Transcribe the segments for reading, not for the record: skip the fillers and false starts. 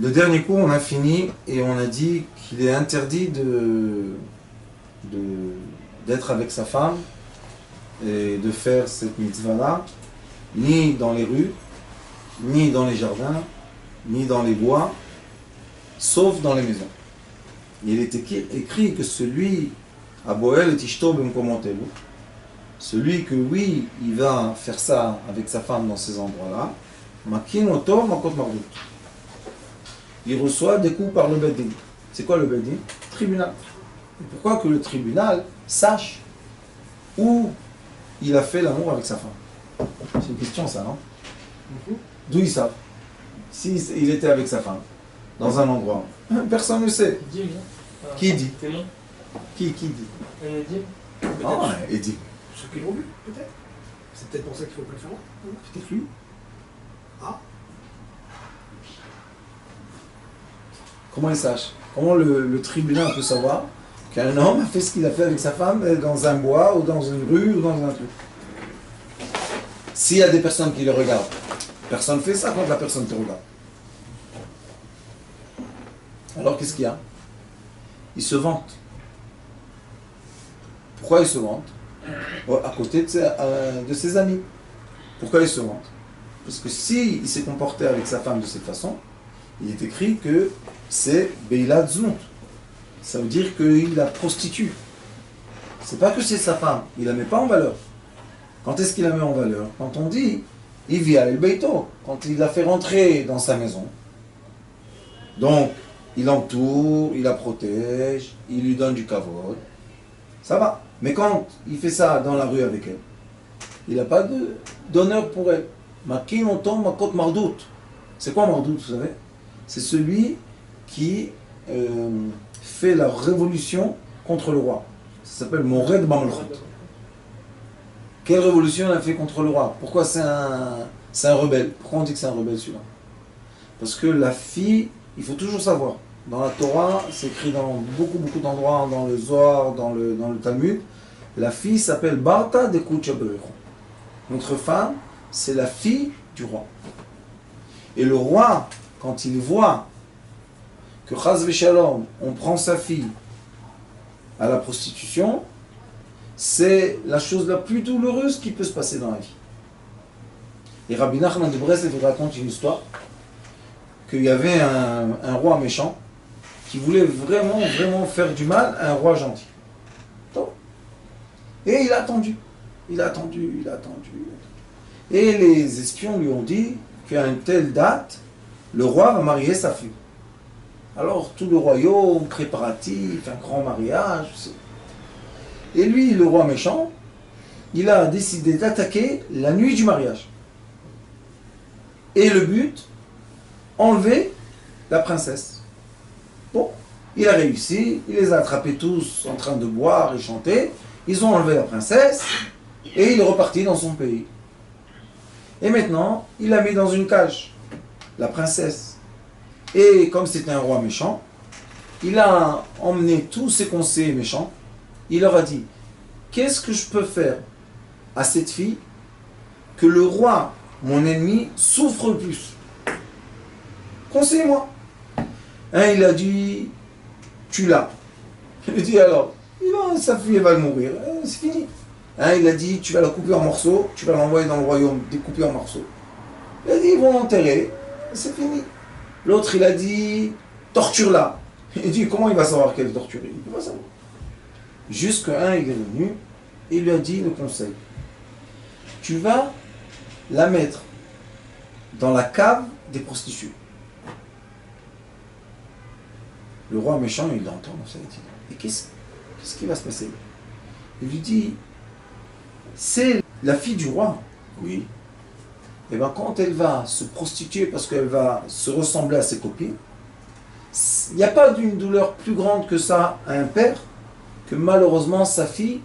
Le dernier cours, on a fini et on a dit qu'il est interdit d'être avec sa femme et de faire cette mitzvah-là, ni dans les rues, ni dans les jardins, ni dans les bois, sauf dans les maisons. Il est écrit que celui, à Boel et Tishto Bemkomotelu, celui que oui, il va faire ça avec sa femme dans ces endroits-là, Makin Oto Makot Mardout. Il reçoit des coups par le Bedin. C'est quoi le Bedin? Tribunal. Et pourquoi que le tribunal sache où il a fait l'amour avec sa femme? C'est une question ça, non? D'où ils savent? S'il était avec sa femme, dans un endroit, personne ne sait. Qui dit? Qui dit? Ah, Eddie. Ceux qui l'ont vu, peut-être. C'est peut-être pour ça qu'il faut pas le faire là. Peut-être lui. Ah. Comment il sache? Comment le tribunal peut savoir qu'un homme a fait ce qu'il a fait avec sa femme dans un bois, ou dans une rue, ou dans un truc? S'il y a des personnes qui le regardent, personne ne fait ça quand la personne te regarde. Alors qu'est-ce qu'il y a? Il se vante. Pourquoi il se vante? À côté de ses amis. Pourquoi il se vante? Parce que s'il s'est comporté avec sa femme de cette façon, il est écrit que c'est Beila Znout. Ça veut dire qu'il la prostitue. C'est pas que c'est sa femme, il la met pas en valeur. Quand est-ce qu'il la met en valeur? Quand on dit il vient el beito, quand il la fait rentrer dans sa maison. Donc, il l'entoure, il la protège, il lui donne du kavod. Ça va. Mais quand il fait ça dans la rue avec elle, il n'a pas d'honneur pour elle. Makin Otom Makot Mardout. C'est quoi Mardout, vous savez? C'est celui qui fait la révolution contre le roi. Ça s'appelle Mored Bamlchut. Quelle révolution il a fait contre le roi? Pourquoi c'est un rebelle? Pourquoi on dit que c'est un rebelle celui-là? Parce que la fille, il faut toujours savoir. Dans la Torah, c'est écrit dans beaucoup d'endroits, dans le Zohar, dans le Talmud, la fille s'appelle Barta de Kuchaberu. Notre femme, c'est la fille du roi. Et le roi, quand il voit que Chaz Veshalom, on prend sa fille à la prostitution, c'est la chose la plus douloureuse qui peut se passer dans la vie. Et Rabbi Nachman de Breslev raconte une histoire qu'il y avait un roi méchant qui voulait vraiment faire du mal à un roi gentil. Et il a attendu. Et les espions lui ont dit qu'à une telle date, le roi va marier sa fille. Alors tout le royaume, préparatif, un grand mariage. Et lui, le roi méchant, il a décidé d'attaquer la nuit du mariage. Et le but, enlever la princesse. Bon, il a réussi, il les a attrapés tous en train de boire et chanter. Ils ont enlevé la princesse et il est reparti dans son pays. Et maintenant, il l'a mis dans une cage, la princesse. Et comme c'était un roi méchant, il a emmené tous ses conseillers méchants. Il leur a dit, qu'est-ce que je peux faire à cette fille que le roi, mon ennemi, souffre le plus? Conseillez-moi. Il a dit, tu l'as. Il a dit alors, sa fille va mourir, c'est fini. Il a dit, tu vas la couper en morceaux, tu vas l'envoyer dans le royaume découpée en morceaux. Il a dit, ils vont l'enterrer, c'est fini. L'autre, il a dit, torture-la. Il a dit, comment il va savoir qu'elle est torturée? Il ne peut pas savoir. Jusqu'à il est venu et il lui a dit le conseil. Tu vas la mettre dans la cave des prostituées. Le roi méchant, il l'entend, ça dit. Et qu'est-ce qui va se passer? Il lui dit, c'est la fille du roi. Oui. Et bien quand elle va se prostituer parce qu'elle va se ressembler à ses copines, il n'y a pas d'une douleur plus grande que ça à un père, que malheureusement sa fille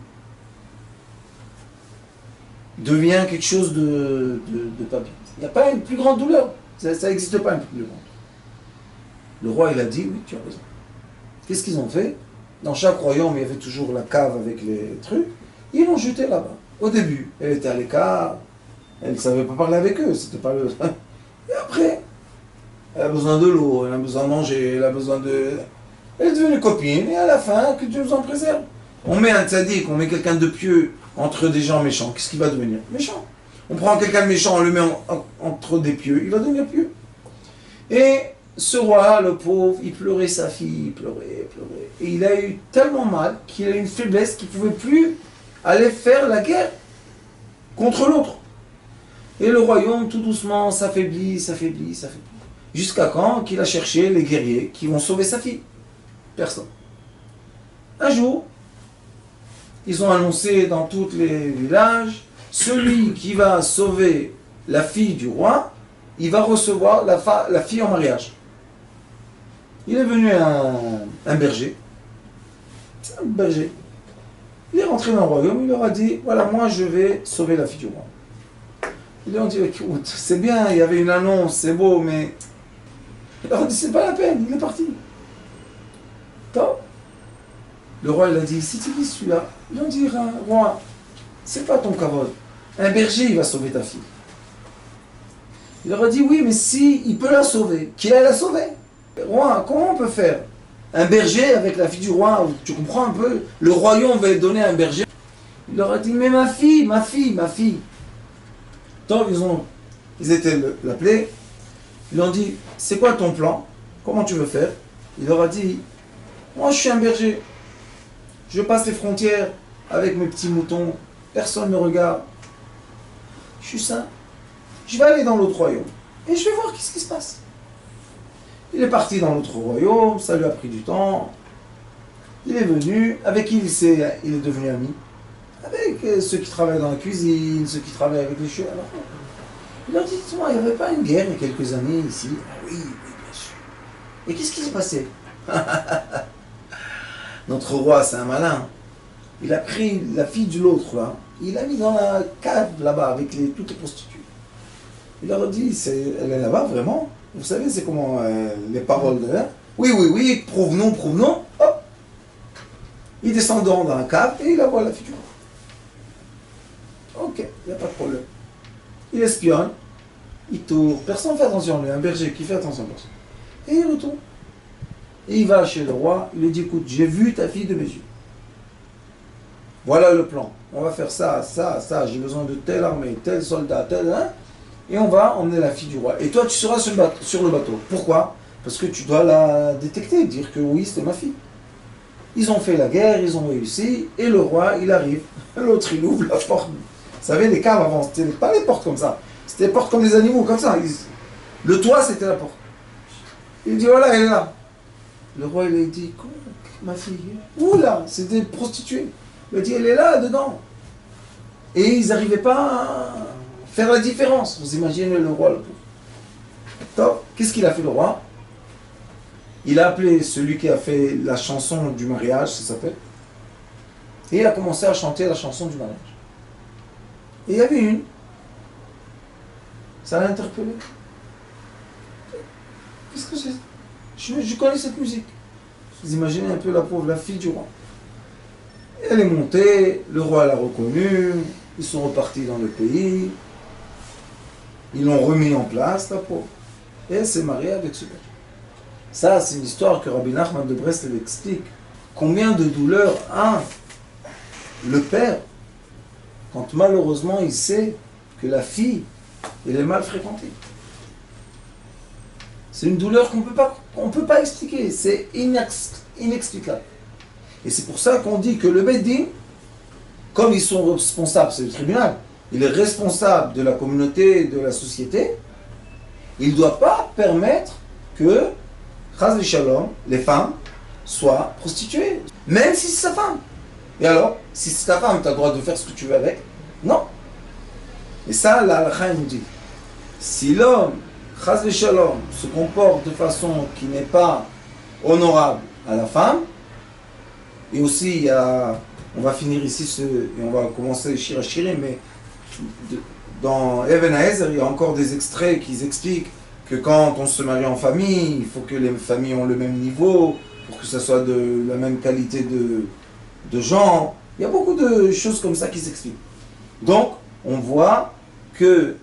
devient quelque chose de pas bien. Il n'y a pas une plus grande douleur. Ça n'existe pas une plus grande. Le roi, il a dit, oui, tu as raison. Qu'est-ce qu'ils ont fait? Dans chaque royaume, il y avait toujours la cave avec les trucs. Ils l'ont jeté là-bas. Au début, elle était à l'écart. Elle ne savait pas parler avec eux. C'était pas le... Et après, a besoin de l'eau, elle a besoin de manger, elle a besoin de... Elle est devenue copine, et à la fin, que Dieu nous en préserve. On met un tzaddik, on met quelqu'un de pieux entre des gens méchants, qu'est-ce qu'il va devenir? Méchant. On prend quelqu'un de méchant, on le met entre des pieux, il va devenir pieux. Et ce roi, le pauvre, il pleurait sa fille, il pleurait, pleurait. Et il a eu tellement mal qu'il a eu une faiblesse qu'il ne pouvait plus aller faire la guerre contre l'autre. Et le royaume, tout doucement, s'affaiblit, s'affaiblit, s'affaiblit. Jusqu'à quand qu'il a cherché les guerriers qui vont sauver sa fille? Personne. Un jour, ils ont annoncé dans tous les villages, celui qui va sauver la fille du roi, il va recevoir la fille en mariage. Il est venu un berger. C'est un berger. Il est rentré dans le royaume, il leur a dit, voilà, moi je vais sauver la fille du roi. Ils lui ont dit, écoute, c'est bien, il y avait une annonce, c'est beau, mais... Il leur a dit, c'est pas la peine, il est parti. Top. Le roi, il a dit, c'est qui celui-là? Ils ont dit, roi, c'est pas ton kavod. Un berger, il va sauver ta fille. Il leur a dit, oui, mais si, il peut la sauver. Qui la sauver? Roi, comment on peut faire? Un berger avec la fille du roi, tu comprends un peu? Le royaume va lui donner un berger. Il leur a dit, mais ma fille, ma fille, ma fille. Donc, ils étaient l'appelés. Ils lui ont dit, c'est quoi ton plan? Comment tu veux faire? Il leur a dit, moi je suis un berger. Je passe les frontières avec mes petits moutons. Personne ne me regarde. Je suis sain. Je vais aller dans l'autre royaume. Et je vais voir qu'est-ce qui se passe. Il est parti dans l'autre royaume. Ça lui a pris du temps. Il est venu. Avec qui il est devenu ami? Avec ceux qui travaillent dans la cuisine, ceux qui travaillent avec les chevaux. Il leur dit, moi, il n'y avait pas une guerre il y a quelques années ici? Ah oui, oui, bien sûr. Et qu'est-ce qui s'est passé? Notre roi, c'est un malin. Il a pris la fille de l'autre, là. Il l'a mis dans la cave, là-bas, avec toutes les prostituées. Il leur a dit, elle est là-bas, vraiment? Vous savez, c'est comment les paroles de là? Oui, oui, oui, prouve-nous, prouve-nous. Hop! Il descend dans la cave et il la voit la fille du roi. Ok, il n'y a pas de problème. Il espionne, il tourne, personne ne fait attention, lui, un berger qui fait attention à personne. Et il retourne. Et il va chez le roi, il lui dit, écoute, j'ai vu ta fille de mes yeux. Voilà le plan. On va faire ça, ça, ça, j'ai besoin de telle armée, tel soldat, tel... Hein, et on va emmener la fille du roi. Et toi, tu seras sur le bateau. Pourquoi? Parce que tu dois la détecter, dire que oui, c'était ma fille. Ils ont fait la guerre, ils ont réussi, et le roi, il arrive. L'autre, il ouvre la porte. Vous savez, les caves avant, c'était pas les portes comme ça. C'était des portes comme les animaux, comme ça. Le toit, c'était la porte. Il dit, voilà, elle est là. Le roi, il a dit, comment, ma fille? Où là? C'est des prostituées. Il a dit, elle est là, dedans. Et ils n'arrivaient pas à faire la différence. Vous imaginez le roi, le pauvre. Top. Qu'est-ce qu'il a fait, le roi? Il a appelé celui qui a fait la chanson du mariage, ça s'appelle. Et il a commencé à chanter la chanson du mariage. Et il y avait une. Ça l'a interpellé. Qu'est-ce que c'est? Je connais cette musique. Vous imaginez un peu la pauvre, la fille du roi. Elle est montée, le roi l'a reconnue, ils sont repartis dans le pays, ils l'ont remis en place, la pauvre. Et elle s'est mariée avec ce gars. Ça, c'est une histoire que Rabbi Nachman de Breslev explique. Combien de douleurs a le père quand malheureusement il sait que la fille, elle est mal fréquentée. C'est une douleur qu'on peut pas expliquer, c'est inexplicable. Et c'est pour ça qu'on dit que le Beddin, comme ils sont responsables, c'est le tribunal, il est responsable de la communauté, de la société, il ne doit pas permettre que, Chas v'Shalom, les femmes soient prostituées, même si c'est sa femme. Et alors, si c'est ta femme, tu as le droit de faire ce que tu veux avec? Non. Et ça, la halakha nous dit, si l'homme, Chas v'Shalom, se comporte de façon qui n'est pas honorable à la femme, et aussi, on va finir ici, et on va commencer Shir HaShirim, mais dans Even HaEzer, il y a encore des extraits qui expliquent que quand on se marie en famille, il faut que les familles ont le même niveau, pour que ça soit de la même qualité de genre. Il y a beaucoup de choses comme ça qui s'expliquent. Donc, on voit que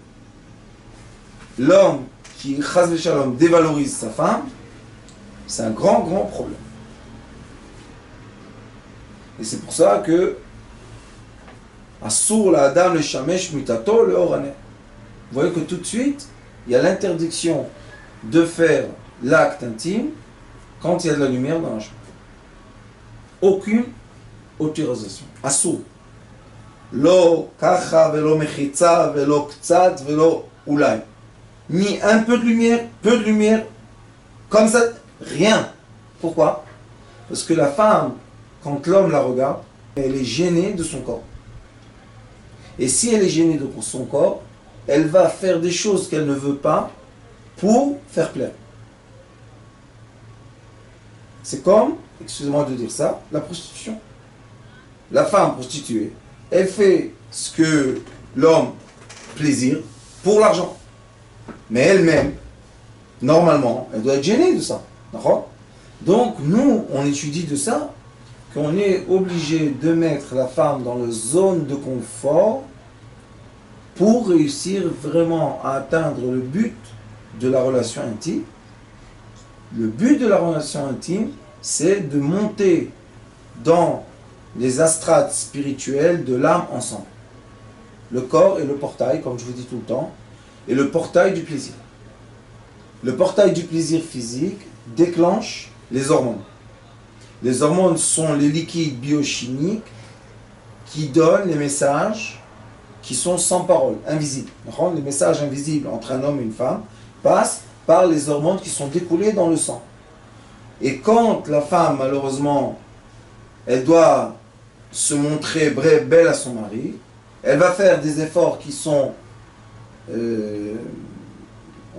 l'homme qui, chas v'shalom, dévalorise sa femme, c'est un grand, grand problème. Et c'est pour ça que Assour la Adam le Shamesh Mutato le Orané. Vous voyez que tout de suite, il y a l'interdiction de faire l'acte intime quand il y a de la lumière dans la chambre. Aucune autorisation. Assour. Lo kacha velo mechitza velo ktsat velo ulay. Ni un peu de lumière, comme ça, rien. Pourquoi? Parce que la femme, quand l'homme la regarde, elle est gênée de son corps. Et si elle est gênée de son corps, elle va faire des choses qu'elle ne veut pas pour faire plaire. C'est comme, excusez-moi de dire ça, la prostitution. La femme prostituée, elle fait ce que l'homme plaisir pour l'argent. Mais elle-même, normalement, elle doit être gênée de ça. D'accord? Donc, nous, on étudie de ça, qu'on est obligé de mettre la femme dans la zone de confort pour réussir vraiment à atteindre le but de la relation intime. Le but de la relation intime, c'est de monter dans les astrates spirituelles de l'âme ensemble. Le corps est le portail, comme je vous dis tout le temps, et le portail du plaisir. Le portail du plaisir physique déclenche les hormones. Les hormones sont les liquides biochimiques qui donnent les messages qui sont sans parole, invisibles. Les messages invisibles entre un homme et une femme passent par les hormones qui sont découlées dans le sang. Et quand la femme, malheureusement, elle doit se montrer belle à son mari, elle va faire des efforts qui sont,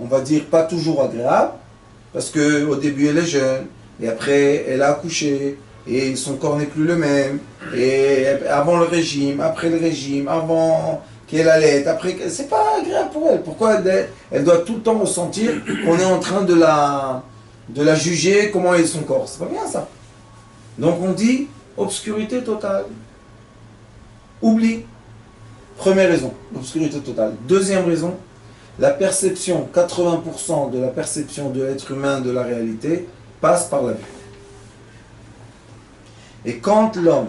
on va dire, pas toujours agréables, parce qu'au début elle est jeune, et après elle a accouché, et son corps n'est plus le même, et avant le régime, après le régime, avant qu'elle allaite, après, c'est pas agréable pour elle. Pourquoi elle doit tout le temps ressentir qu'on est en train de la juger, comment est son corps? C'est pas bien ça. Donc on dit obscurité totale. Oubli. Première raison, l'obscurité totale. Deuxième raison, la perception, 80% de la perception de l'être humain de la réalité passe par la vue. Et quand l'homme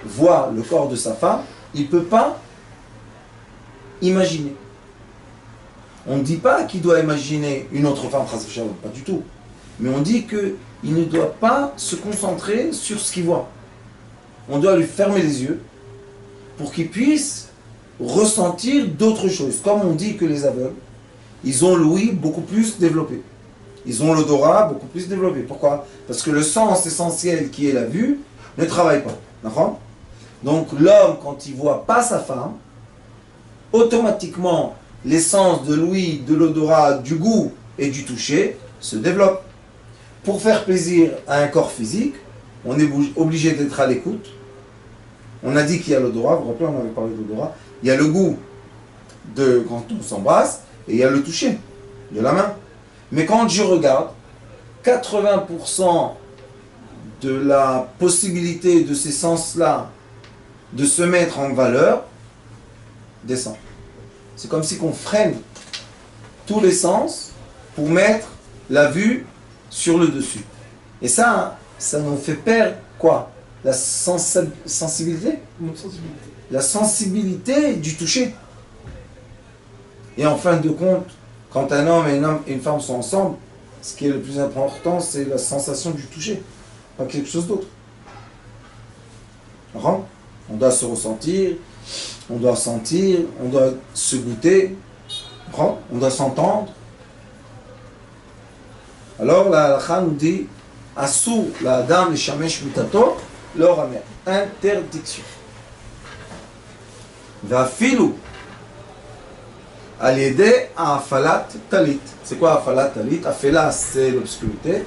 voit le corps de sa femme, il ne peut pas imaginer. On ne dit pas qu'il doit imaginer une autre femme, pas du tout. Mais on dit qu'il ne doit pas se concentrer sur ce qu'il voit. On doit lui fermer les yeux pour qu'il puisse ressentir d'autres choses. Comme on dit que les aveugles, ils ont l'ouïe beaucoup plus développé. Ils ont l'odorat beaucoup plus développé. Pourquoi? Parce que le sens essentiel qui est la vue ne travaille pas. D'accord? Donc l'homme, quand il voit pas sa femme, automatiquement les sens de l'ouïe, de l'odorat, du goût et du toucher se développent. Pour faire plaisir à un corps physique, on est obligé d'être à l'écoute. On a dit qu'il y a l'odorat, vous vous rappelez, on avait parlé de l'odorat. Il y a le goût de quand on s'embrasse et il y a le toucher de la main. Mais quand je regarde, 80% de la possibilité de ces sens-là de se mettre en valeur descend. C'est comme si on freine tous les sens pour mettre la vue sur le dessus. Et ça nous fait perdre quoi? La sensibilité? La sensibilité du toucher. Et en fin de compte, quand un homme et une femme sont ensemble, ce qui est le plus important, c'est la sensation du toucher, pas quelque chose d'autre. On doit se ressentir, on doit sentir, on doit se goûter, on doit s'entendre. Alors la halakha nous dit Assour la Adam le Shamesh Mutato leur amène interdiction. Va filou à l'aider à afalat talit. C'est quoi afalat talit? Afela, c'est l'obscurité.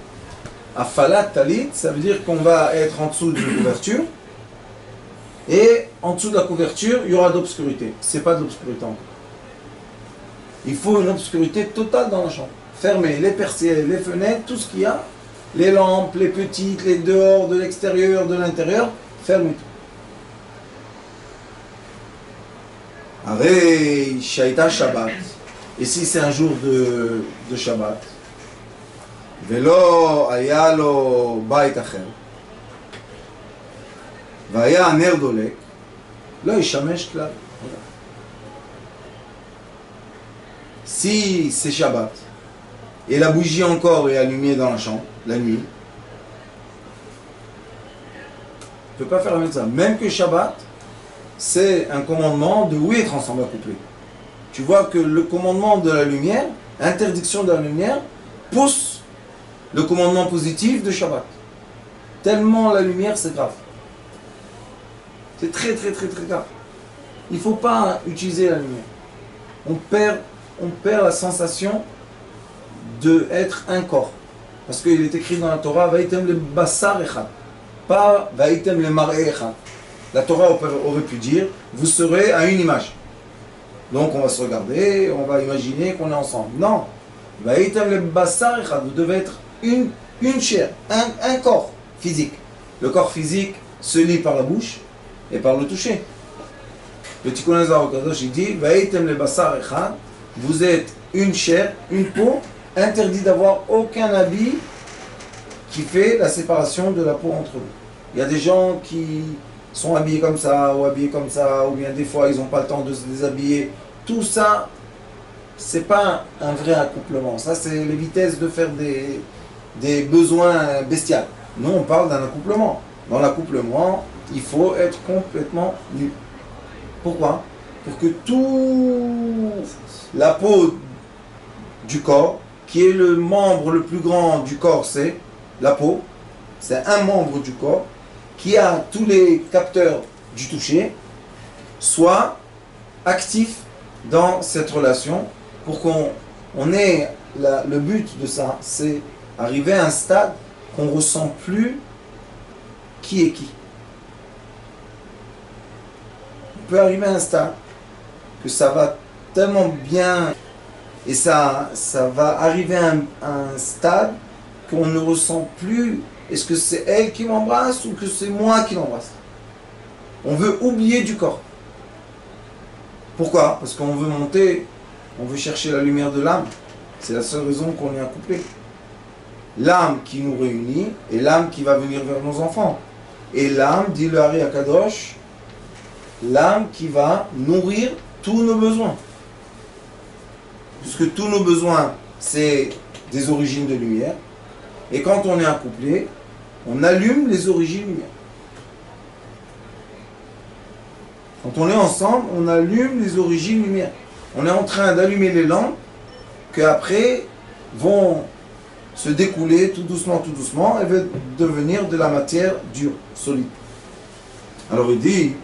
Afalat talit, ça veut dire qu'on va être en dessous d'une couverture. Et en dessous de la couverture, il y aura d'obscurité. C'est pas de l'obscurité encore. Il faut une obscurité totale dans la chambre. Fermer les persiennes, les fenêtres, tout ce qu'il y a, les lampes, les petites, les dehors, de l'extérieur, de l'intérieur, fermez tout. Arei Shaita Shabbat. Et si c'est un jour de Shabbat, Velo ayalo bait acher, vaya ner dolek, lo yishamesh klal. Si c'est Shabbat, et la bougie encore est allumée dans la chambre, la nuit, on ne peut pas faire avec ça. Même que Shabbat, c'est un commandement de oui être ensemble accouplés. Tu vois que le commandement de la lumière, interdiction de la lumière, pousse le commandement positif de Shabbat. Tellement la lumière, c'est grave. C'est très très très très grave. Il ne faut pas utiliser la lumière. On perd la sensation d'être un corps. Parce qu'il est écrit dans la Torah, Vaïtem le basar echad, pas Vaïtem le mar'e echad. La Torah aurait pu dire, vous serez à une image. Donc on va se regarder, on va imaginer qu'on est ensemble. Non. Vaïtem le basar echad, vous devez être une chair, un corps physique. Le corps physique se lie par la bouche et par le toucher. Le Tikkun Hazar au Kadosh, il dit, Vaïtem le basar echad, vous êtes une chair, une peau, interdit d'avoir aucun habit qui fait la séparation de la peau entre eux. Il y a des gens qui sont habillés comme ça, ou bien des fois ils n'ont pas le temps de se déshabiller. Tout ça, c'est pas un vrai accouplement. Ça, c'est les vitesses de faire des besoins bestiaux. Nous, on parle d'un accouplement. Dans l'accouplement, il faut être complètement nu. Pourquoi? Pour que toute la peau du corps, qui est le membre le plus grand du corps, c'est la peau. C'est un membre du corps qui a tous les capteurs du toucher, soit actif dans cette relation pour qu'on ait le but de ça, c'est arriver à un stade qu'on ne ressent plus qui est qui. On peut arriver à un stade que ça va tellement bien et ça va arriver à un stade qu'on ne ressent plus est-ce que c'est elle qui m'embrasse ou que c'est moi qui l'embrasse. On veut oublier du corps. Pourquoi? Parce qu'on veut monter, on veut chercher la lumière de l'âme. C'est la seule raison qu'on est accouplé. L'âme qui nous réunit et l'âme qui va venir vers nos enfants. Et l'âme, dit le Hari Akadosh, l'âme qui va nourrir tous nos besoins. Puisque tous nos besoins, c'est des origines de lumière. Et quand on est accouplé, on allume les origines lumière. Quand on est ensemble, on allume les origines lumière. On est en train d'allumer les lampes qui après vont se découler tout doucement et vont devenir de la matière dure, solide. Alors il dit,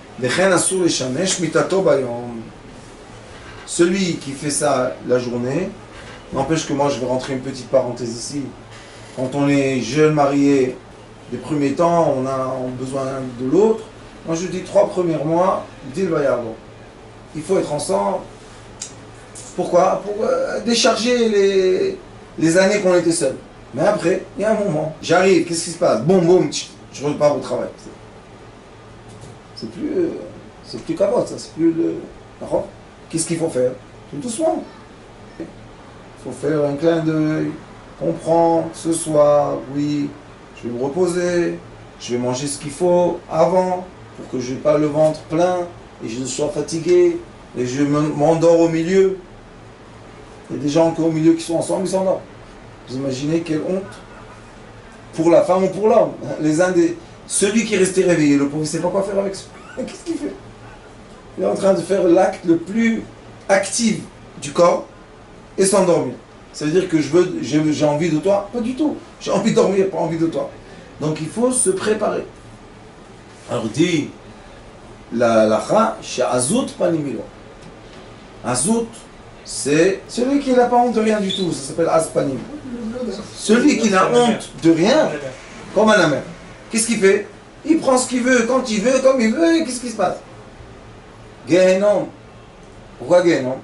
celui qui fait ça la journée, n'empêche que moi je vais rentrer une petite parenthèse ici. Quand on est jeune marié, les premiers temps, on a besoin de l'autre. Moi je dis 3 premiers mois, dit le Vayardo. Il faut être ensemble. Pourquoi? Pour décharger les années qu'on était seuls. Mais après, il y a un moment. J'arrive, qu'est-ce qui se passe? Boum, je repars au travail. C'est plus capote, ça. C'est plus le. Qu'est-ce qu'il faut faire? Tout doucement. Il faut faire un clin d'œil. Comprends, ce soir, oui, je vais me reposer, je vais manger ce qu'il faut avant, pour que je n'ai pas le ventre plein, et je sois fatigué, et je m'endors au milieu. Il y a des gens qui au milieu qui sont ensemble, ils s'endorment. Vous imaginez quelle honte pour la femme ou pour l'homme. Celui qui est resté réveillé, le pauvre, il ne sait pas quoi faire avec ça. Qu'est-ce qu'il fait? Il est en train de faire l'acte le plus actif du corps et s'endormir. Ça veut dire que j'ai envie de toi? Pas du tout. J'ai envie de dormir, pas envie de toi. Donc il faut se préparer. Alors dit la lacha, Azout panimilo. Azout, c'est celui qui n'a pas honte de rien du tout. Ça s'appelle Azpanim. Celui qui n'a honte de rien, comme un amer. Qu'est-ce qu'il fait? Il prend ce qu'il veut, quand il veut, comme il veut, et qu'est-ce qui se passe? Gehenom. Pourquoi Gehenom?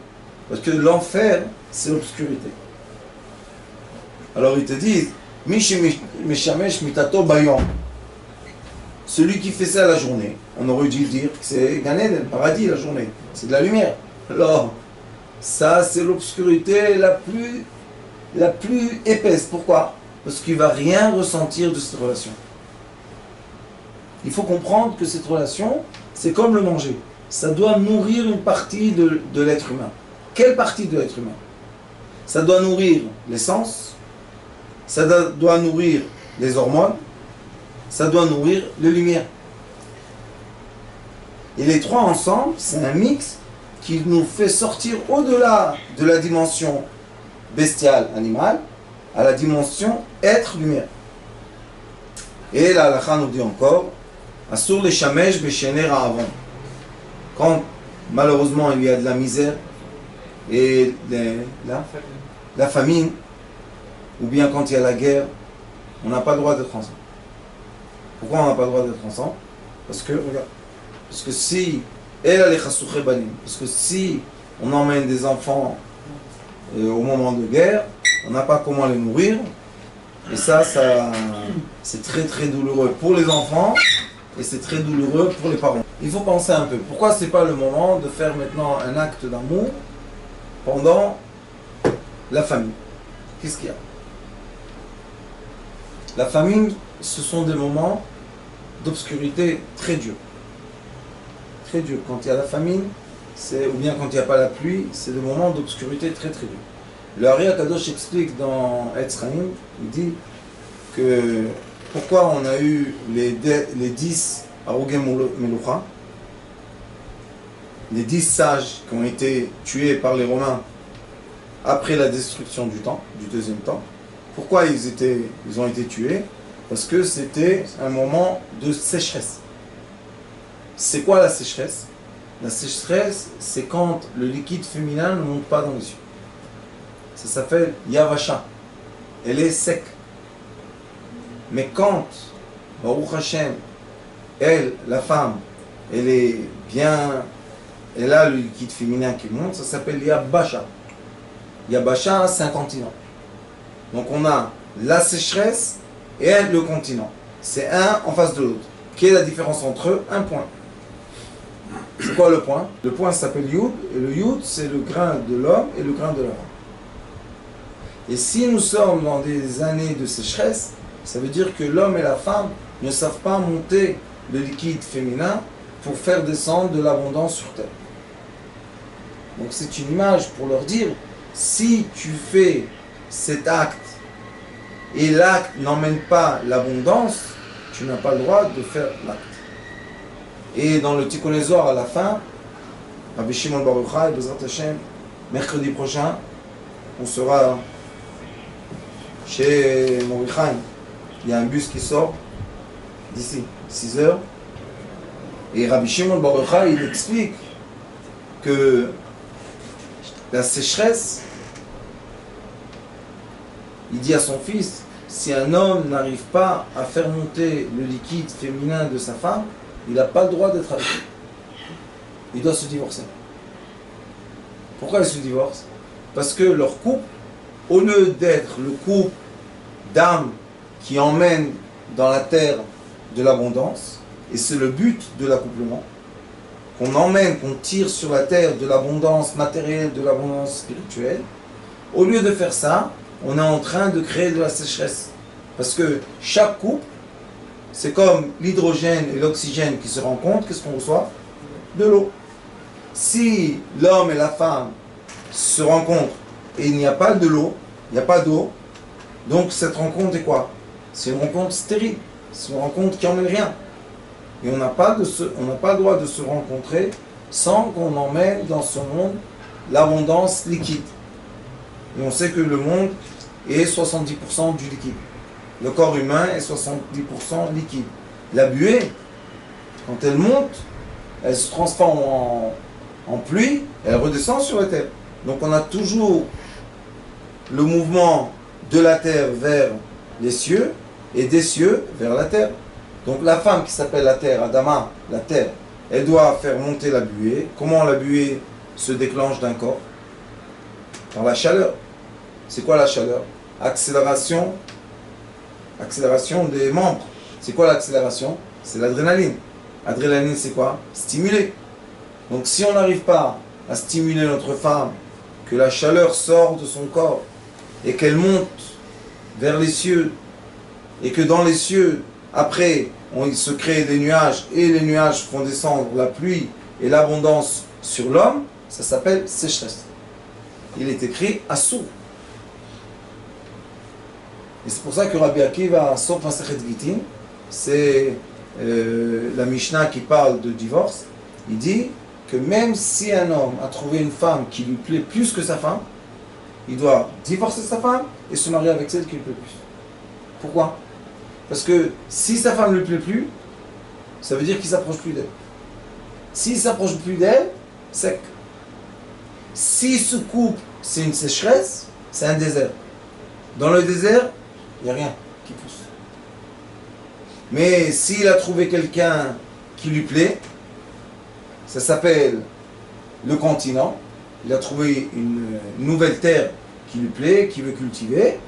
Parce que l'enfer, c'est l'obscurité. Alors ils te disent, Mishamesh mitato bayom. Celui qui fait ça la journée, on aurait dû dire que c'est Gan Eden, le paradis la journée, c'est de la lumière. Alors, Ça, c'est l'obscurité la plus épaisse. Pourquoi? Parce qu'il ne va rien ressentir de cette relation. Il faut comprendre que cette relation, c'est comme le manger. Ça doit nourrir une partie de l'être humain. Quelle partie de l'être humain? Ça doit nourrir les sens, ça doit nourrir les hormones, ça doit nourrir les lumières. Et les trois ensemble, c'est un mix qui nous fait sortir au-delà de la dimension bestiale, animale, à la dimension être-lumière. Et la halakha nous dit encore, Asur les shamesh beshener avant. Quand malheureusement il y a de la misère et la famine, ou bien quand il y a la guerre, on n'a pas le droit d'être ensemble. Pourquoi on n'a pas le droit d'être ensemble? Parce que, regarde, parce que si on emmène des enfants au moment de guerre, on n'a pas comment les nourrir, et ça c'est très très douloureux pour les enfants, et c'est très douloureux pour les parents. Il faut penser un peu, pourquoi c'est pas le moment de faire maintenant un acte d'amour pendant la famine? Qu'est-ce qu'il y a? La famine, ce sont des moments d'obscurité très durs. Très durs. Quand il y a la famine, ou bien quand il n'y a pas la pluie, c'est des moments d'obscurité très très durs. Le Ari Akadosh explique dans Etz Chaim, il dit que pourquoi on a eu les 10 Harugei Melucha, les 10 sages qui ont été tués par les Romains après la destruction du deuxième temps. Pourquoi ils ont été tués? Parce que c'était un moment de sécheresse. C'est quoi la sécheresse? La sécheresse, c'est quand le liquide féminin ne monte pas dans les cieux. Ça s'appelle Yavasha. Elle est sec. Mais quand, Baruch Hashem, elle, la femme, elle a le liquide féminin qui monte, ça s'appelle Yabasha. Yabasha, c'est un continent. Donc on a la sécheresse et le continent. C'est un en face de l'autre. Quelle est la différence entre eux? Un point. C'est quoi le point? Le point s'appelle Yud, et le Yud, c'est le grain de l'homme et le grain de la femme. Et si nous sommes dans des années de sécheresse, ça veut dire que l'homme et la femme ne savent pas monter le liquide féminin pour faire descendre de l'abondance sur terre. Donc c'est une image pour leur dire, si tu fais cet acte et l'acte n'emmène pas l'abondance, tu n'as pas le droit de faire l'acte. Et dans le Tikkun Zohar à la fin, Rabbi Shimon Bar Yochai, Bezrat Hashem, mercredi prochain, on sera chez Morichaim. Il y a un bus qui sort d'ici, 6 heures. Et Rabbi Shimon Bar Yochai, il explique que la sécheresse, il dit à son fils, si un homme n'arrive pas à faire monter le liquide féminin de sa femme, il n'a pas le droit d'être avec elle. Il doit se divorcer. Pourquoi il se divorce? Parce que leur couple, au lieu d'être le couple d'âmes qui emmène dans la terre de l'abondance, et c'est le but de l'accouplement, qu'on emmène, qu'on tire sur la terre de l'abondance matérielle, de l'abondance spirituelle, au lieu de faire ça, on est en train de créer de la sécheresse. Parce que chaque couple, c'est comme l'hydrogène et l'oxygène qui se rencontrent, qu'est-ce qu'on reçoit? De l'eau. Si l'homme et la femme se rencontrent et il n'y a pas de l'eau, il n'y a pas d'eau, donc cette rencontre est quoi? C'est une rencontre stérile, c'est une rencontre qui n'emmène rien. Et on n'a pas le droit de se rencontrer sans qu'on emmène dans ce monde l'abondance liquide. Et on sait que le monde est 70% du liquide. Le corps humain est 70% liquide. La buée, quand elle monte, elle se transforme en pluie, elle redescend sur la terre. Donc on a toujours le mouvement de la terre vers les cieux et des cieux vers la terre. Donc la femme qui s'appelle la terre, Adama, la terre, elle doit faire monter la buée. Comment la buée se déclenche d'un corps? Par la chaleur. C'est quoi la chaleur? Accélération des membres. C'est quoi l'accélération? C'est l'adrénaline. Adrénaline, c'est quoi? Stimuler. Donc si on n'arrive pas à stimuler notre femme que la chaleur sort de son corps et qu'elle monte vers les cieux, et que dans les cieux, après, il se crée des nuages, et les nuages font descendre la pluie et l'abondance sur l'homme, ça s'appelle sécheresse. Il est écrit Assur. Et c'est pour ça que Rabbi Akiva, Sof Masechet Gittin, c'est la Mishnah qui parle de divorce. Il dit que même si un homme a trouvé une femme qui lui plaît plus que sa femme, il doit divorcer sa femme et se marier avec celle qui lui plaît plus. Pourquoi? Parce que si sa femme ne lui plaît plus, ça veut dire qu'il ne s'approche plus d'elle. S'il ne s'approche plus d'elle, sec. Si ce couple, c'est une sécheresse, c'est un désert. Dans le désert, il n'y a rien qui pousse. Mais s'il a trouvé quelqu'un qui lui plaît, ça s'appelle le continent. Il a trouvé une nouvelle terre qui lui plaît, qui veut cultiver.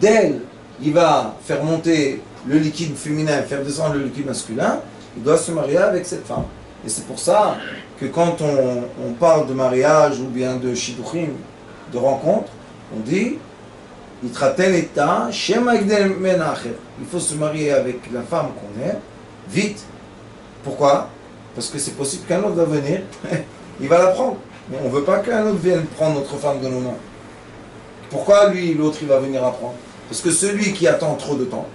D'elle, il va faire monter le liquide féminin, faire descendre le liquide masculin. Il doit se marier avec cette femme. Et c'est pour ça que quand on parle de mariage ou bien de shidduchim, de rencontre, on dit il faut se marier avec la femme qu'on aime, vite. Pourquoi? Parce que c'est possible qu'un autre va venir, il va la prendre. Mais on ne veut pas qu'un autre vienne prendre notre femme de nos mains. Pourquoi lui, l'autre, il va venir apprendre? Parce que celui qui attend trop de temps,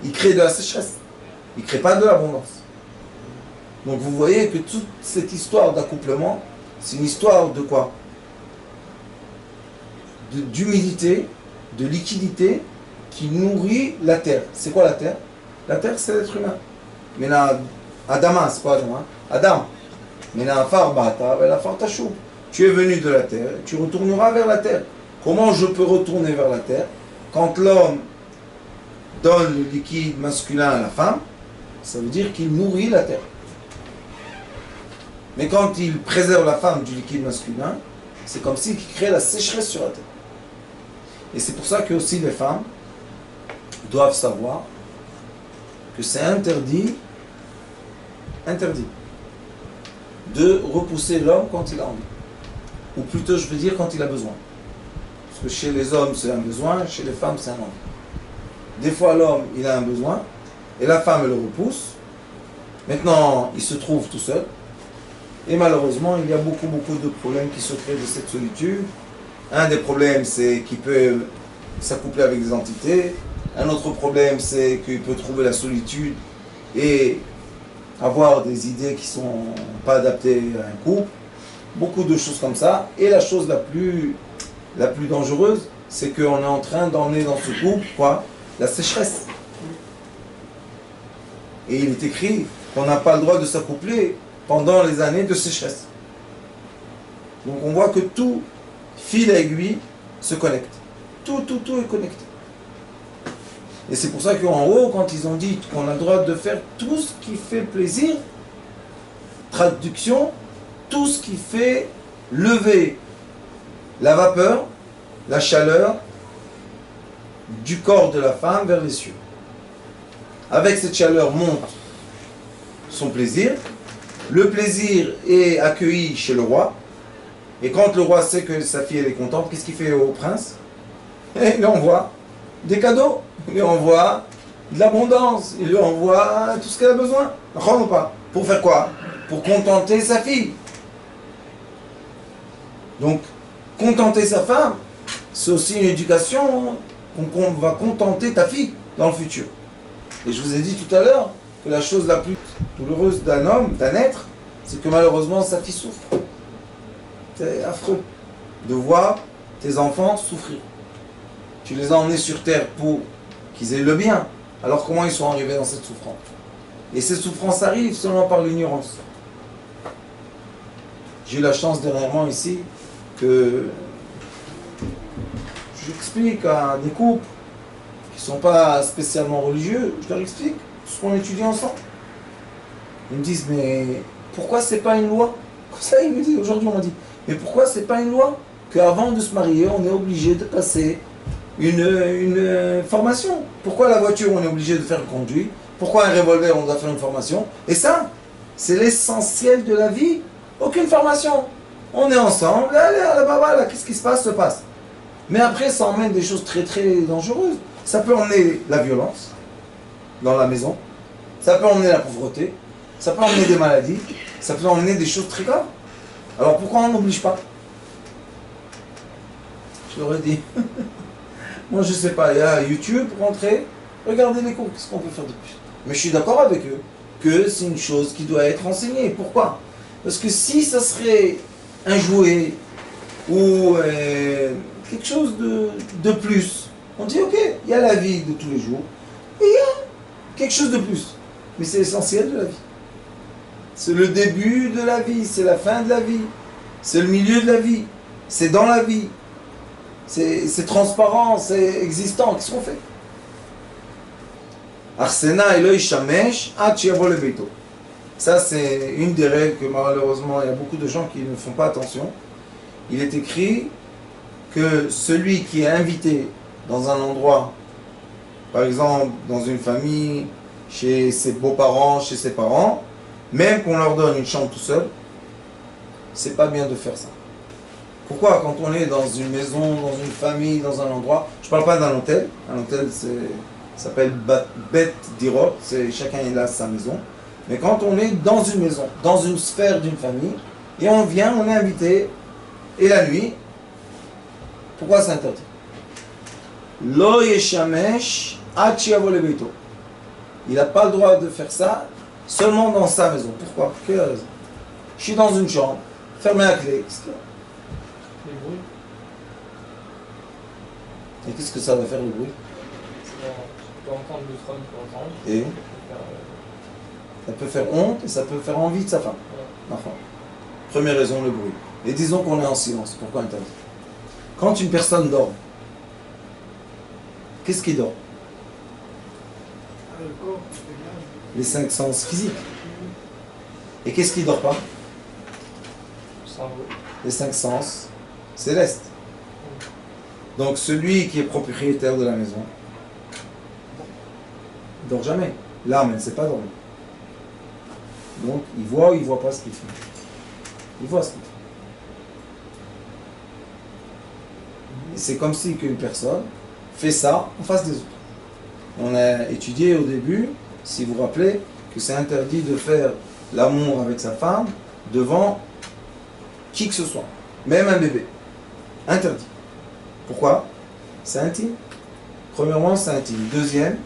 il crée de la sécheresse. Il ne crée pas de l'abondance. Donc vous voyez que toute cette histoire d'accouplement, c'est une histoire de quoi? D'humidité, de liquidité qui nourrit la terre. C'est quoi la terre? La terre, c'est l'être humain. Mais là, Adama, c'est quoi Adama? Adam. Mais là, tu es venu de la terre, tu retourneras vers la terre. Comment je peux retourner vers la terre? Quand l'homme donne le liquide masculin à la femme, ça veut dire qu'il nourrit la terre. Mais quand il préserve la femme du liquide masculin, c'est comme s'il crée la sécheresse sur la terre. Et c'est pour ça que aussi les femmes doivent savoir que c'est interdit de repousser l'homme quand il a envie. Ou plutôt, je veux dire, quand il a besoin. Parce que chez les hommes, c'est un besoin, chez les femmes, c'est un envie. Des fois, l'homme, il a un besoin, et la femme, elle le repousse. Maintenant, il se trouve tout seul. Et malheureusement, il y a beaucoup de problèmes qui se créent de cette solitude. Un des problèmes, c'est qu'il peut s'accoupler avec des entités. Un autre problème, c'est qu'il peut trouver la solitude et avoir des idées qui ne sont pas adaptées à un couple. Beaucoup de choses comme ça. Et la chose la plus dangereuse, c'est qu'on est en train d'emmener dans ce couple, quoi? La sécheresse. Et il est écrit qu'on n'a pas le droit de s'accoupler pendant les années de sécheresse. Donc on voit que tout, fil à aiguille, se connecte. Tout est connecté. Et c'est pour ça qu'en haut, quand ils ont dit qu'on a le droit de faire tout ce qui fait plaisir, traduction, tout ce qui fait lever la vapeur, la chaleur du corps de la femme vers les cieux. Avec cette chaleur monte son plaisir. Le plaisir est accueilli chez le roi. Et quand le roi sait que sa fille elle est contente, qu'est-ce qu'il fait au prince? Il lui envoie des cadeaux. Il lui envoie de l'abondance. Il lui envoie tout ce qu'elle a besoin. Ou pas? Pour faire quoi? Pour contenter sa fille. Donc, contenter sa femme, c'est aussi une éducation qu'on va contenter ta fille dans le futur. Et je vous ai dit tout à l'heure que la chose la plus douloureuse d'un homme, d'un être, c'est que malheureusement sa fille souffre. C'est affreux de voir tes enfants souffrir. Tu les as emmenés sur terre pour qu'ils aient le bien. Alors comment ils sont arrivés dans cette souffrance? Et ces souffrances arrivent seulement par l'ignorance. J'ai eu la chance dernièrement ici que j'explique à des couples qui ne sont pas spécialement religieux, je leur explique ce qu'on étudie ensemble. Ils me disent, mais pourquoi c'est pas une loi? Comme ça, ils me disent, aujourd'hui on m'a dit, mais pourquoi c'est pas une loi qu'avant de se marier, on est obligé de passer une formation? Pourquoi la voiture, on est obligé de faire le conduit? Pourquoi un revolver, on doit faire une formation? Et ça, c'est l'essentiel de la vie. Aucune formation. On est ensemble, allez, là, qu'est-ce qui se passe. Mais après, ça emmène des choses très très dangereuses. Ça peut emmener la violence dans la maison, ça peut emmener la pauvreté, ça peut emmener des maladies, ça peut emmener des choses très graves. Alors pourquoi on n'oblige pas? Je l'aurais dit. Moi je sais pas, il y a YouTube, rentrez, regardez les cours, qu'est-ce qu'on peut faire de plus? Mais je suis d'accord avec eux que c'est une chose qui doit être enseignée. Pourquoi? Parce que si ça serait un jouet ou quelque chose de plus, on dit ok, il y a la vie de tous les jours, et il y a quelque chose de plus. Mais c'est l'essentiel de la vie. C'est le début de la vie, c'est la fin de la vie, c'est le milieu de la vie, c'est dans la vie, c'est transparent, c'est existant. Qu'est-ce qu'on fait? Arsena Eloi Shamesh Achiavo le Beito. Ça, c'est une des règles que malheureusement, il y a beaucoup de gens qui ne font pas attention. Il est écrit que celui qui est invité dans un endroit, par exemple dans une famille, chez ses beaux-parents, chez ses parents, même qu'on leur donne une chambre tout seul, c'est pas bien de faire ça. Pourquoi? Quand on est dans une maison, dans une famille, dans un endroit, je parle pas d'un hôtel, un hôtel ça s'appelle Bet Dirot, chacun il a sa maison, mais quand on est dans une maison, dans une sphère d'une famille, et on vient, on est invité, et la nuit, pourquoi c'est interdit? Lo yeshamesh ad shiavo le beito. Il n'a pas le droit de faire ça seulement dans sa maison. Pourquoi? Pour quelle raison? Je suis dans une chambre, fermez la clé. Les bruits. Et qu'est-ce que ça va faire le bruit? Tu peux entendre le trône, tu peux entendre. Et ça peut faire honte et ça peut faire envie de sa femme. Ouais. Enfin, première raison, le bruit. Et disons qu'on est en silence. Pourquoi interdit? Quand une personne dort, qu'est-ce qui dort? Le corps, Les 5 sens physiques. Et qu'est-ce qui dort pas? Le cerveau. Les 5 sens célestes. Donc celui qui est propriétaire de la maison, il dort jamais. L'âme, elle ne sait pas dormir. Donc il voit ou il ne voit pas ce qu'il fait? Il voit ce qu'il fait. Et c'est comme si qu'une personne fait ça en face des autres. On a étudié au début, si vous vous rappelez, que c'est interdit de faire l'amour avec sa femme devant qui que ce soit, même un bébé. Interdit. Pourquoi? C'est intime. Premièrement, c'est intime. Deuxième,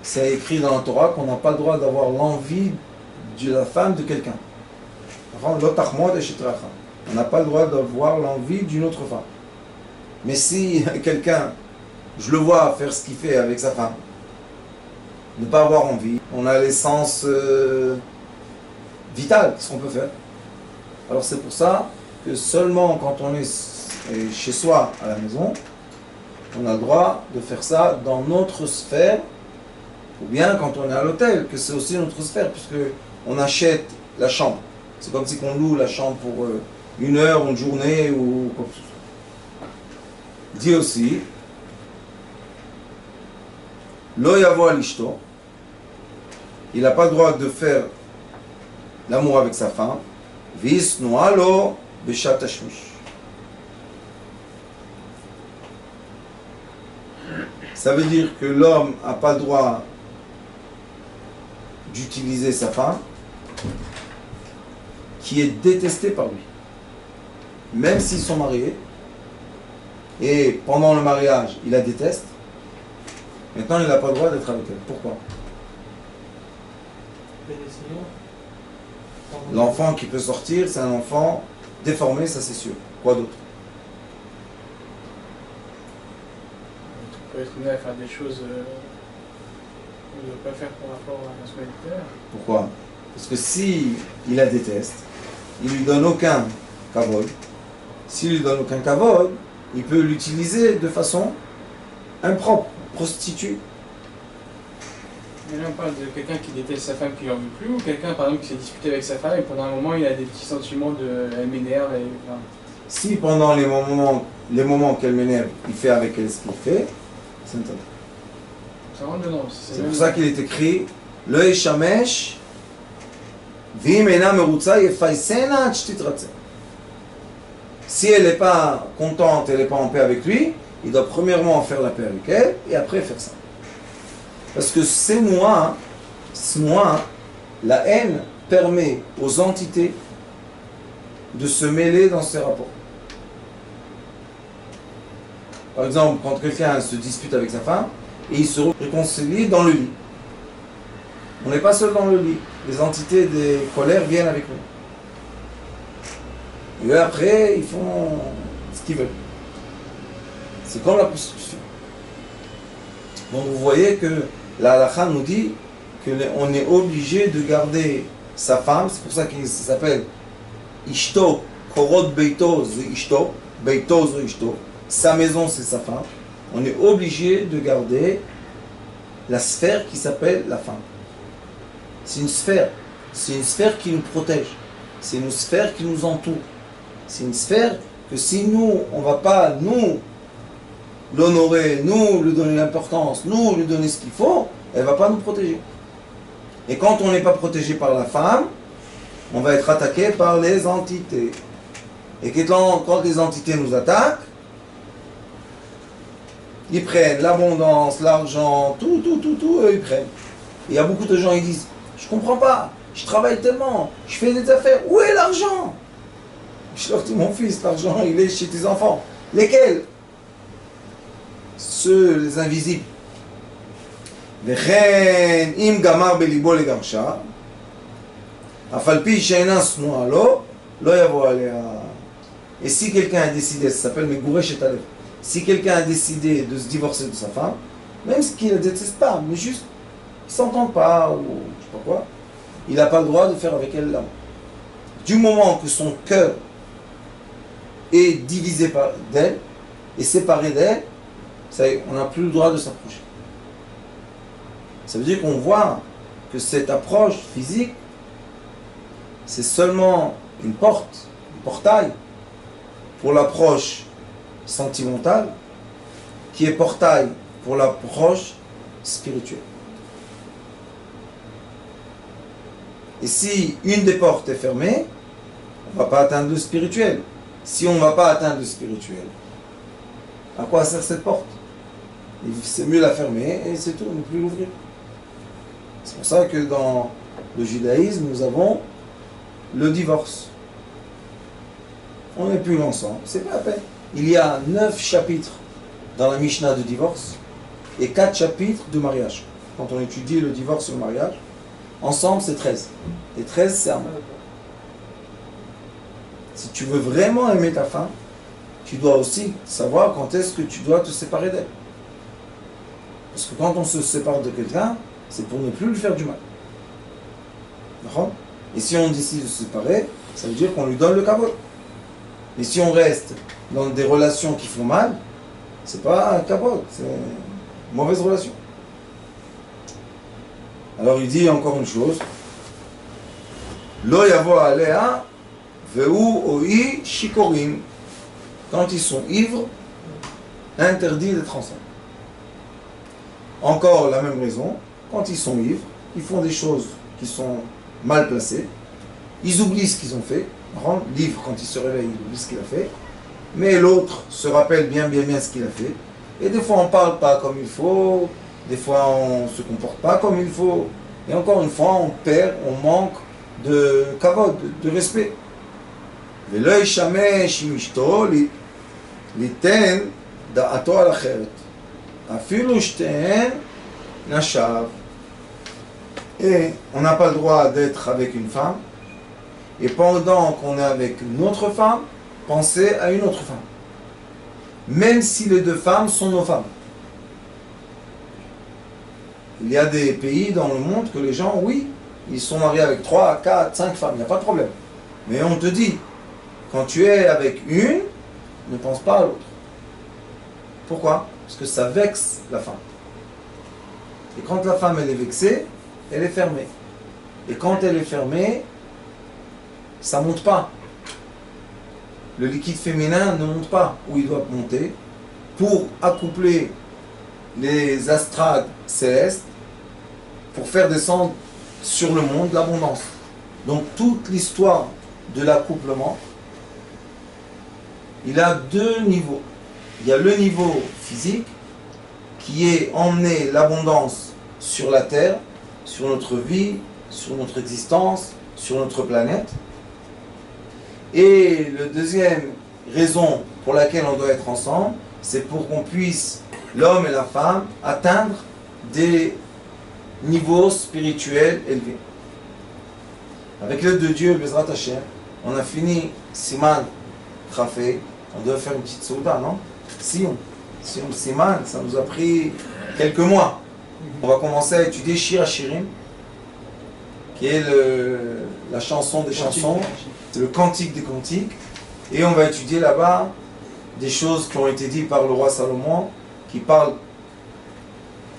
c'est écrit dans la Torah qu'on n'a pas le droit d'avoir l'envie de la femme de quelqu'un. On n'a pas le droit d'avoir l'envie d'une autre femme. Mais si quelqu'un, je le vois faire ce qu'il fait avec sa femme, ne pas avoir envie, on a l'essence vitale, qu'est-ce qu'on peut faire? Alors c'est pour ça que seulement quand on est chez soi à la maison, on a le droit de faire ça dans notre sphère, ou bien quand on est à l'hôtel, que c'est aussi notre sphère, puisque on achète la chambre. C'est comme si on loue la chambre pour une heure, une journée ou quoi que ce soit. Dit aussi, Lo yavo al ishto, il n'a pas le droit de faire l'amour avec sa femme, vis noalo beshat hashmish. Ça veut dire que l'homme n'a pas le droit d'utiliser sa femme qui est détestée par lui. Même s'ils sont mariés, et pendant le mariage, il la déteste, maintenant il n'a pas le droit d'être avec elle. Pourquoi? L'enfant qui peut sortir, c'est un enfant déformé, ça c'est sûr. Quoi d'autre? On peut être amené à faire des choses qu'on ne doit pas faire par rapport à la personnalité. Pourquoi? Parce que si il la déteste, il lui donne aucun kavod. S'il lui donne aucun kavod, il peut l'utiliser de façon impropre, prostituée. Mais là on parle de quelqu'un qui déteste sa femme qui ne en veut plus, ou quelqu'un par exemple qui s'est disputé avec sa femme et pendant un moment il a des petits sentiments de elle m'énerve et enfin, Si pendant les moments qu'elle m'énerve, il fait avec elle ce qu'il fait, c'est interdit. ça rentre dedans. C'est pour ça qu'il est écrit Lo yeshamesh v'im ena merutza yefaisena ad shtitratze. Si elle n'est pas contente, elle n'est pas en paix avec lui, il doit premièrement faire la paix avec elle et après faire ça. Parce que c'est moi, la haine permet aux entités de se mêler dans ces rapports. Par exemple, quand quelqu'un se dispute avec sa femme, et il se réconcilie dans le lit. On n'est pas seul dans le lit. Les entités des colères viennent avec nous. Et après, ils font ce qu'ils veulent. C'est comme la prostitution. Donc vous voyez que la halakha nous dit qu'on est obligé de garder sa femme. C'est pour ça qu'il s'appelle Ishto, Korot Beito, c'est Ishto, Beito, c'est Ishto. Sa maison, c'est sa femme. On est obligé de garder la sphère qui s'appelle la femme. C'est une sphère qui nous protège, c'est une sphère qui nous entoure, c'est une sphère que si nous, on ne va pas nous l'honorer, nous lui donner l'importance, nous lui donner ce qu'il faut, elle ne va pas nous protéger. Et quand on n'est pas protégé par la femme, on va être attaqué par les entités. Et quand les entités nous attaquent, ils prennent l'abondance, l'argent, tout, eux, ils prennent. Il y a beaucoup de gens qui disent, je comprends pas, je travaille tellement, je fais des affaires, où est l'argent? Je leur dis, mon fils, l'argent, il est chez tes enfants. Lesquels? Ceux, les invisibles. וכן, אם גמר בליבו לגרשה, אף על פי שאינה שנואה לו, לא יבוא עליה. Et si quelqu'un a décidé, ça s'appelle מגורשת הלב. Si quelqu'un a décidé de se divorcer de sa femme, même ce qu'il ne déteste pas, mais juste, il ne s'entend pas, ou je sais pas quoi, il n'a pas le droit de faire avec elle l'amour. Du moment que son cœur est divisé d'elle, et séparé d'elle, ça y est, on n'a plus le droit de s'approcher. Ça veut dire qu'on voit que cette approche physique, c'est seulement une porte, un portail, pour l'approche sentimentale, qui est portail pour l'approche spirituelle. Et si une des portes est fermée, on ne va pas atteindre le spirituel. Si on ne va pas atteindre le spirituel, à quoi sert cette porte? C'est mieux la fermer et c'est tout, ne plus l'ouvrir. C'est pour ça que dans le judaïsme, nous avons le divorce. On n'est plus ensemble, c'est pas la peine. Il y a 9 chapitres dans la Mishnah de divorce et 4 chapitres de mariage. Quand on étudie le divorce et le mariage, ensemble c'est 13. Et 13 c'est amour. Si tu veux vraiment aimer ta femme, tu dois aussi savoir quand est-ce que tu dois te séparer d'elle. Parce que quand on se sépare de quelqu'un, c'est pour ne plus lui faire du mal. D'accord? Et si on décide de se séparer, ça veut dire qu'on lui donne le kavod. Et si on reste dans des relations qui font mal, c'est pas un kavod, c'est une mauvaise relation. Alors il dit encore une chose. Lo yavo alea veu oi shikorim. Quand ils sont ivres, interdit d'être ensemble. Encore la même raison, quand ils sont ivres, ils font des choses qui sont mal placées, ils oublient ce qu'ils ont fait. L'ivre, quand il se réveille, il oublie ce qu'il a fait, mais l'autre se rappelle bien ce qu'il a fait. Et des fois on ne parle pas comme il faut, des fois on ne se comporte pas comme il faut, et encore une fois on perd, on manque de kavod, de respect. ולא ישמש עם אשתו ליתן דעתו על אחרת. אפילו שתיהן נשיו. Et on n'a pas le droit d'être avec une femme, et pendant qu'on est avec notre femme, penser à une autre femme. Même si les deux femmes sont nos femmes. Il y a des pays dans le monde que les gens, oui, ils sont mariés avec 3, 4, 5 femmes, il n'y a pas de problème. Mais on te dit, quand tu es avec une, ne pense pas à l'autre. Pourquoi? Parce que ça vexe la femme. Et quand la femme elle est vexée, elle est fermée. Et quand elle est fermée, ça ne monte pas. Le liquide féminin ne monte pas où il doit monter pour accoupler les astrades célestes, pour faire descendre sur le monde l'abondance. Donc toute l'histoire de l'accouplement il a deux niveaux. Il y a le niveau physique, qui est emmener l'abondance sur la terre, sur notre vie, sur notre existence, sur notre planète. Et la deuxième raison pour laquelle on doit être ensemble, c'est pour qu'on puisse, l'homme et la femme, atteindre des niveaux spirituels élevés. Avec l'aide de Dieu, Bezrat Hashem, on a fini Siman Trafé. On doit faire une petite souda, non? Sion, Siman, ça nous a pris quelques mois. On va commencer à étudier Shir HaShirim, qui est la chanson des chansons, c'est le cantique des cantiques. Et on va étudier là-bas des choses qui ont été dites par le roi Salomon, qui parlent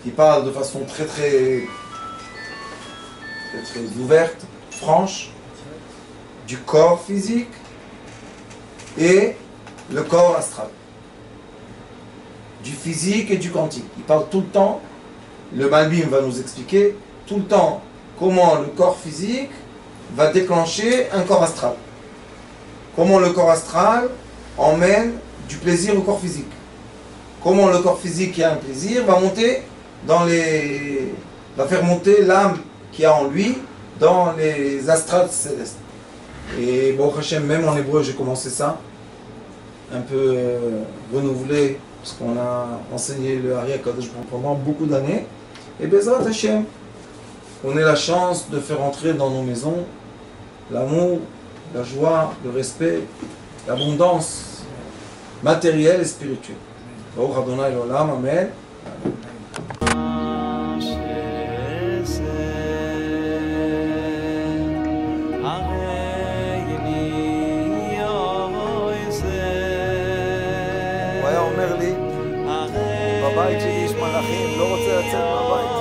de façon très ouverte, franche, du corps physique et le corps astral. Du physique et du quantique. Il parle tout le temps, le Malbim va nous expliquer tout le temps comment le corps physique va déclencher un corps astral. Comment le corps astral emmène du plaisir au corps physique. Comment le corps physique qui a un plaisir va faire monter l'âme qui a en lui dans les astrales célestes. Et bon, Hachem, même en hébreu, j'ai commencé ça, un peu renouvelé, parce qu'on a enseigné le Ari HaKadosh pendant beaucoup d'années. Et Bezrat Hachem, on ait la chance de faire entrer dans nos maisons l'amour, la joie, le respect, l'abondance matérielle et spirituelle. Baruch Adonai L'Olam, Amen. הוא היה אומר לי, בבית שלי יש מלאכים, לא רוצה לצאת מהבית.